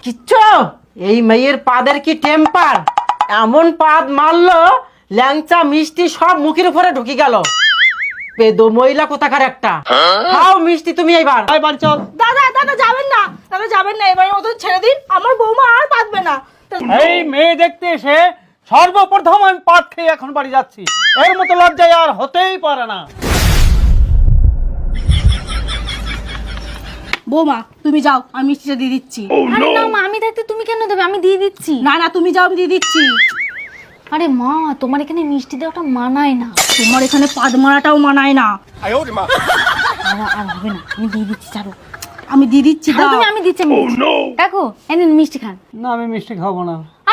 কিচ্ছু এই মেয়ের পাদের কি টেম্পার, এমন পাদ মারলো ল্যাংচা মিষ্টি সব মুখের উপরে ঢুকে গেল। পেদো মহিলা কোথাকার একটা। খাও মিষ্টি তুমি এইবার। বাড়ি চল। দাদা দাদা যাবেন না, দাদা যাবেন না, এবারে মতো ছেড়ে দিন, আমার বৌমা আর পাতবে না। এই মেয়ে দেখতে এসে সর্বপ্রথম আমি পাট খেয়ে এখন বাড়ি যাচ্ছি, এর মতো লজ্জায় আর হতেই পারে না। বৌমা তুমি যাও, আমি মিষ্টিটা দিয়ে দিচ্ছি। আরে না মা, আমি থাকতে তুমি কেন দেবে, আমি দিয়ে দিচ্ছি। না না তুমি যাও, আমি দিয়ে দিচ্ছি। আরে মা, তোমার এখানে মিষ্টি দেওয়াটা মানায় না। তোমার এখানে পাদ মারাটাও মানায় না। আর হবে না, আমি দিয়ে দিচ্ছি, ছাড়ো। আমি দিয়ে দিচ্ছি, দাও। আমি দিচ্ছি। কাকু এনে মিষ্টি খান। না আমি মিষ্টি খাবো না।